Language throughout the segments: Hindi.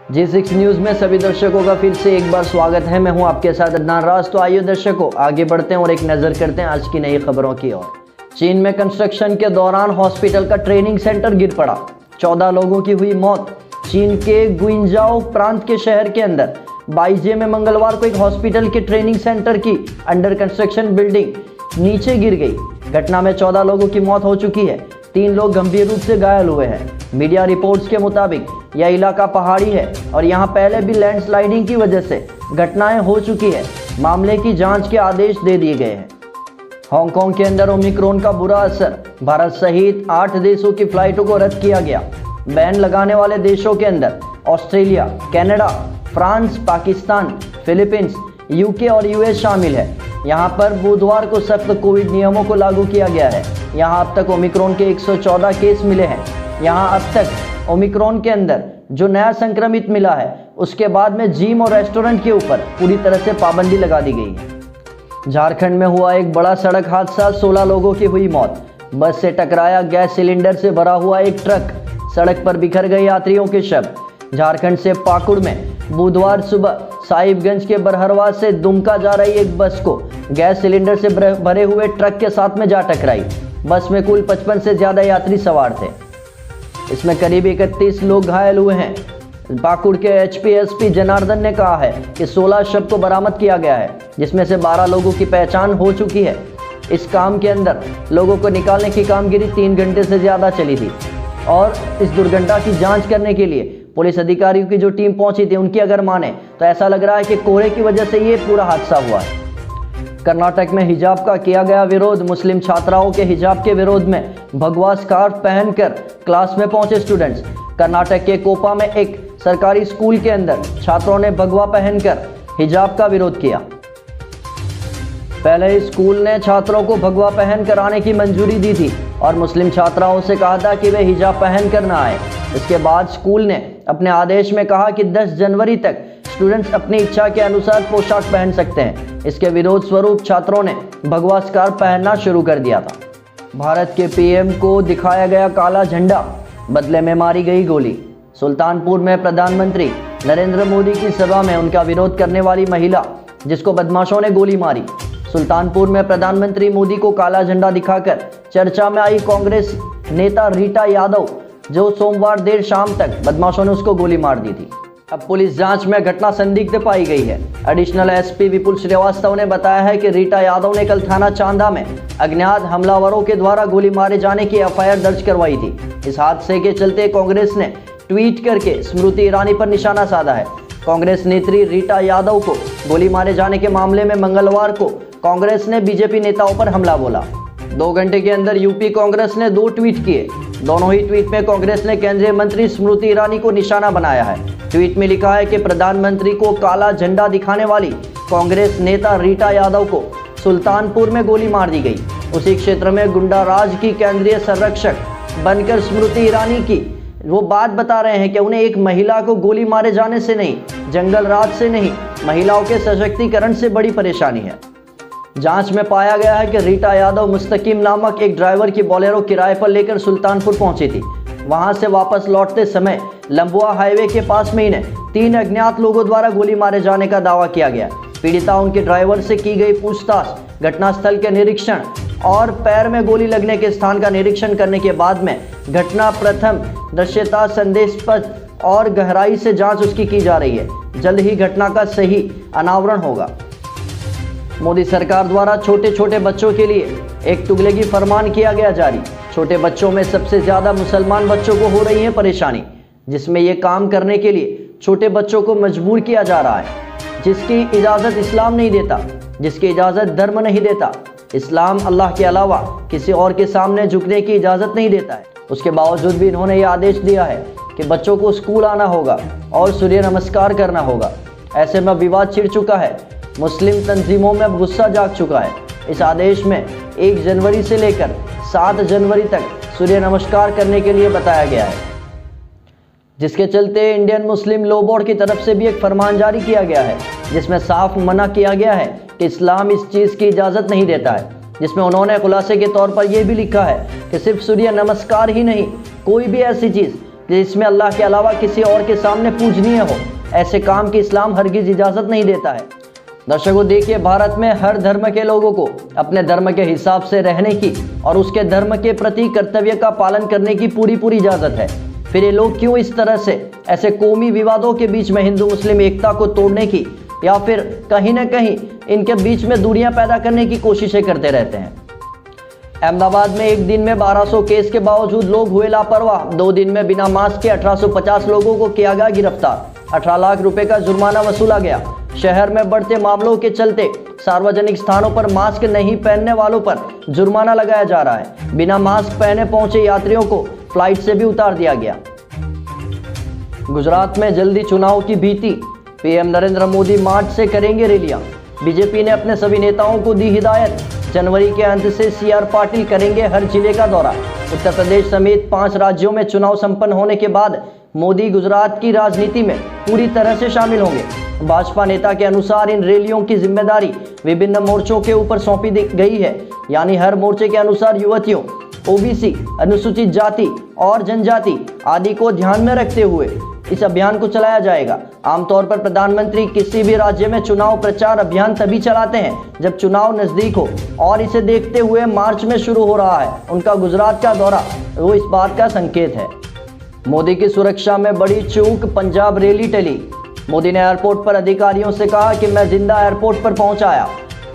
G6 न्यूज़ में सभी दर्शकों का फिर से एक बार स्वागत है। मैं हूं आपके साथ अदनान राज। तो आइए दर्शकों आगे बढ़ते हैं और एक नज़र करते हैं आज की नई खबरों की ओर। चीन में कंस्ट्रक्शन के दौरान हॉस्पिटल का ट्रेनिंग सेंटर गिर पड़ा, 14 लोगों की हुई मौत। चीन के गुइंजाओ प्रांत के शहर के अंदर बाइजे में मंगलवार को एक हॉस्पिटल के ट्रेनिंग सेंटर की अंडर कंस्ट्रक्शन बिल्डिंग नीचे गिर गई। घटना में 14 लोगों की मौत हो चुकी है, 3 लोग गंभीर रूप से घायल हुए हैं। मीडिया रिपोर्ट्स के मुताबिक यह इलाका पहाड़ी है और यहां पहले भी लैंडस्लाइडिंग की वजह से घटनाएं हो चुकी है। मामले की जांच के आदेश दे दिए गए हैं। हांगकांग के अंदर ओमिक्रॉन का बुरा असर, भारत सहित 8 देशों की फ्लाइटों को रद्द किया गया। बैन लगाने वाले देशों के अंदर Australia, Canada, France, Pakistan, Philippines, UK और यूएस शामिल है। यहां पर बुधवार को सख्त कोविड नियमों को लागू किया गया है। यहां अब तक ओमिक्रॉन के 114 केस मिले हैं। यहां अब तक ओमिक्रॉन के अंदर जो नया संक्रमित मिला है उसके बाद में जिम और रेस्टोरेंट के ऊपर पूरी तरह से पाबंदी लगा दी गई है। झारखंड में हुआ एक बड़ा सड़क हादसा, 16 लोगों की हुई मौत। बस से टकराया गैस सिलेंडर से भरा हुआ एक ट्रक, सड़क पर बिखर गए यात्रियों के शव। झारखंड से पाकुड़ में बुधवार सुबह साहिबगंज के बरहरवा से दुमका जा रही एक बस को गैस सिलेंडर से भरे हुए ट्रक के साथ में जा टकराई। बस में कुल 55 से ज़्यादा यात्री सवार थे। इसमें करीब 31 लोग घायल हुए हैं। पाकुड़ के एचपीएसपी जनार्दन ने कहा है कि 16 शव को बरामद किया गया है, जिसमें से 12 लोगों की पहचान हो चुकी है। इस काम के अंदर लोगों को निकालने की कामगिरी 3 घंटे से ज़्यादा चली थी और इस दुर्घटना की जांच करने के लिए पुलिस अधिकारियों की जो टीम पहुंची थी, उनकी अगर माने तो ऐसा लग रहा है कि कोहरे की वजह से ये पूरा हादसा हुआ है। कर्नाटक में हिजाब का किया गया विरोध। मुस्लिम छात्राओं के हिजाब के विरोध में भगवा स्कार्फ पहनकर क्लास में पहुंचे स्टूडेंट्स। कर्नाटक के कोपा में एक सरकारी स्कूल के अंदर छात्रों ने भगवा पहनकर हिजाब का विरोध किया। पहले स्कूल ने छात्रों को भगवा पहनकर आने की मंजूरी दी थी और मुस्लिम छात्राओं से कहा था कि वे हिजाब पहनकर ना आए। इसके बाद स्कूल ने अपने आदेश में कहा कि 10 जनवरी तक स्टूडेंट्स अपनी इच्छा के अनुसार पोशाक पहन सकते हैं। इसके विरोध स्वरूप छात्रों ने भगवा स्कार्फ पहनना शुरू कर दिया था। भारत के पीएम को दिखाया गया काला झंडा, बदले में मारी गई गोली। सुल्तानपुर में प्रधानमंत्री नरेंद्र मोदी की सभा में उनका विरोध करने वाली महिला, जिसको बदमाशों ने गोली मारी। सुल्तानपुर में प्रधानमंत्री मोदी को काला झंडा दिखाकर चर्चा में आई कांग्रेस नेता रीटा यादव, जो सोमवार देर शाम तक बदमाशों ने उसको गोली मार दी थी। अब पुलिस जांच में घटना संदिग्ध पाई गई है। एडिशनल एसपी विपुल श्रीवास्तव ने बताया है कि रीटा यादव ने कल थाना चांदा में अज्ञात हमलावरों के द्वारा गोली मारे जाने की एफआईआर दर्ज करवाई थी। इस हादसे के चलते कांग्रेस ने ट्वीट करके स्मृति ईरानी पर निशाना साधा है। कांग्रेस नेत्री रीटा यादव को गोली मारे जाने के मामले में मंगलवार को कांग्रेस ने बीजेपी नेताओं पर हमला बोला। 2 घंटे के अंदर यूपी कांग्रेस ने 2 ट्वीट किए। दोनों ही ट्वीट में कांग्रेस ने केंद्रीय मंत्री स्मृति ईरानी को निशाना बनाया है। ट्वीट में लिखा है कि प्रधानमंत्री को काला झंडा दिखाने वाली कांग्रेस नेता रीटा यादव को सुल्तानपुर में गोली मार दी गई। उसी क्षेत्र में गुंडा राज की केंद्रीय संरक्षक बनकर स्मृति ईरानी की वो बात बता रहे हैं कि उन्हें एक महिला को गोली मारे जाने से नहीं, जंगल राज से नहीं, महिलाओं के सशक्तिकरण से बड़ी परेशानी है। जांच में पाया गया है कि रीटा यादव मुस्तकीम नामक एक ड्राइवर की बोलेरो किराए पर लेकर सुल्तानपुर पहुंची थी। वहां से वापस लौटते समय लंबुआ हाईवे के पास में इन्हें 3 अज्ञात लोगों द्वारा गोली मारे जाने का दावा किया गया। पीड़िता उनके ड्राइवर से की गई पूछताछ, घटनास्थल के निरीक्षण और पैर में गोली लगने के स्थान का निरीक्षण करने के बाद में घटना प्रथम दृश्यता संदेशपद और गहराई से जांच उसकी की जा रही है। जल्द ही घटना का सही अनावरण होगा। मोदी सरकार द्वारा छोटे छोटे बच्चों के लिए एक तुगलकी फरमान किया गया जारी। छोटे बच्चों में सबसे ज़्यादा मुसलमान बच्चों को हो रही है परेशानी, जिसमें ये काम करने के लिए छोटे बच्चों को मजबूर किया जा रहा है, जिसकी इजाज़त इस्लाम नहीं देता, जिसकी इजाज़त धर्म नहीं देता। इस्लाम अल्लाह के अलावा किसी और के सामने झुकने की इजाज़त नहीं देता है। उसके बावजूद भी इन्होंने ये आदेश दिया है कि बच्चों को स्कूल आना होगा और सूर्य नमस्कार करना होगा। ऐसे में विवाद छिड़ चुका है। मुस्लिम तंजीमों में गुस्सा जाग चुका है। इस आदेश में 1 जनवरी से लेकर 7 जनवरी तक सूर्य नमस्कार करने के लिए बताया गया है, जिसके चलते इंडियन मुस्लिम लॉ बोर्ड की तरफ से भी एक फरमान जारी किया गया है, जिसमें साफ मना किया गया है कि इस्लाम इस चीज़ की इजाज़त नहीं देता है। जिसमें उन्होंने खुलासे के तौर पर यह भी लिखा है कि सिर्फ सूर्य नमस्कार ही नहीं, कोई भी ऐसी चीज़ जिसमें अल्लाह के अलावा किसी और के सामने पूजनीय हो। ऐसे काम की इस्लाम हरगिज इजाज़त नहीं देता है। दर्शकों, देखिए, भारत में हर धर्म के लोगों को अपने धर्म के हिसाब से रहने की और उसके धर्म के प्रति कर्तव्य का पालन करने की पूरी इजाज़त है। फिर ये लोग क्यों इस तरह से ऐसे कौमी विवादों के बीच में हिंदू मुस्लिम एकता को तोड़ने की या फिर कहीं ना कहीं इनके बीच में दूरियां पैदा करने की कोशिशें करते रहते हैं। अहमदाबाद में एक दिन में 1200 केस के बावजूद लोग हुए लापरवाह। 2 दिन में बिना मास्क के 1850 लोगों को किया गया गिरफ्तार। 18 लाख रुपए का जुर्माना वसूला गया। शहर में बढ़ते मामलों के चलते सार्वजनिक स्थानों पर मास्क नहीं पहनने वालों पर जुर्माना लगाया जा रहा है। बिना मास्क पहने पहुंचे यात्रियों को फ्लाइट से भी उतार दिया गया। गुजरात में जल्दी चुनाव की भीति। पीएम नरेंद्र मोदी मार्च से करेंगे रैलियां। बीजेपी ने अपने सभी नेताओं को दी हिदायत। जनवरी के अंत से सीआर पाटिल करेंगे हर जिले का दौरा। उत्तर प्रदेश समेत 5 राज्यों में चुनाव संपन्न होने के बाद मोदी गुजरात की राजनीति में पूरी तरह से शामिल होंगे। भाजपा नेता के अनुसार इन रैलियों की जिम्मेदारी विभिन्न मोर्चों के ऊपर सौंपी गई है, यानी हर मोर्चे के अनुसार युवतियों, ओबीसी, अनुसूचित जाति और जनजाति आदि को ध्यान में रखते हुए इस अभियान को चलाया जाएगा। आमतौर पर प्रधानमंत्री किसी भी राज्य में चुनाव प्रचार अभियान तभी चलाते हैं जब चुनाव नजदीक हो, और इसे देखते हुए मार्च में शुरू हो रहा है उनका गुजरात का दौरा, वो इस बात का संकेत है। मोदी की सुरक्षा में बड़ी चूक, पंजाब रैली टली। मोदी ने एयरपोर्ट पर अधिकारियों से कहा कि मैं जिंदा एयरपोर्ट पर पहुंचाया,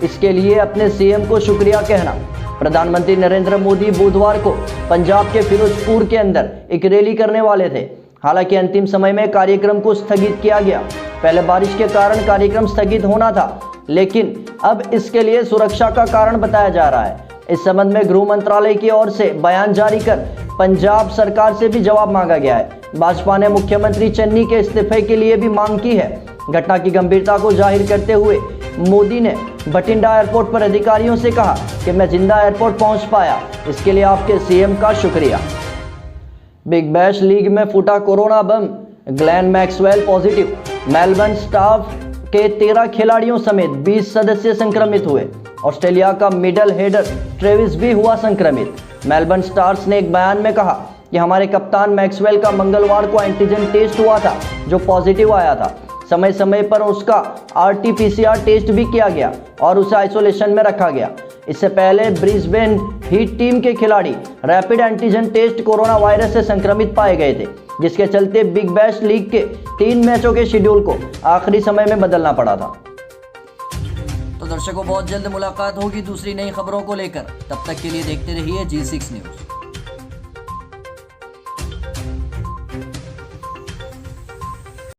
इसके लिए अपने सीएम को शुक्रिया कहना। प्रधानमंत्री नरेंद्र मोदी बुधवार को पंजाब के फिरोजपुर के अंदर एक रैली करने वाले थे। हालांकि अंतिम समय में कार्यक्रम को स्थगित किया गया। पहले बारिश के कारण कार्यक्रम स्थगित होना था, लेकिन अब इसके लिए सुरक्षा का कारण बताया जा रहा है। इस संबंध में गृह मंत्रालय की ओर से बयान जारी कर पंजाब सरकार से भी जवाब मांगा गया है। भाजपा ने मुख्यमंत्री चन्नी के इस्तीफे के लिए भी मांग की है। घटना की गंभीरता को जाहिर करते हुए मोदी ने बठिंडा एयरपोर्ट पर अधिकारियों से कहा कि मैं जिंदा एयरपोर्ट पहुंच पाया, इसके लिए आपके सीएम का शुक्रिया। बिग बैश लीग में फूटा corona bomb. Glenn Maxwell positive. Melbourne Stars के 13 खिलाड़ियों समेत 20 सदस्य संक्रमित हुए। ऑस्ट्रेलिया का मिडल हेडर ट्रेविस भी हुआ संक्रमित। मेलबर्न स्टार्स ने एक बयान में कहा कि हमारे कप्तान मैक्सवेल का मंगलवार को एंटीजन टेस्ट हुआ था जो पॉजिटिव आया था। समय समय पर उसका RT-PCR टेस्ट भी किया गया और उसे आइसोलेशन में रखा गया। इससे पहले ब्रिस्बेन हीट टीम के खिलाड़ी rapid antigen test corona virus से संक्रमित पाए गए थे, जिसके चलते बिग बैश लीग के 3 मैचों के शेड्यूल को आखिरी समय में बदलना पड़ा था। तो दर्शकों, बहुत जल्द मुलाकात होगी दूसरी नई खबरों को लेकर। तब तक के लिए देखते रहिए G6 न्यूज़।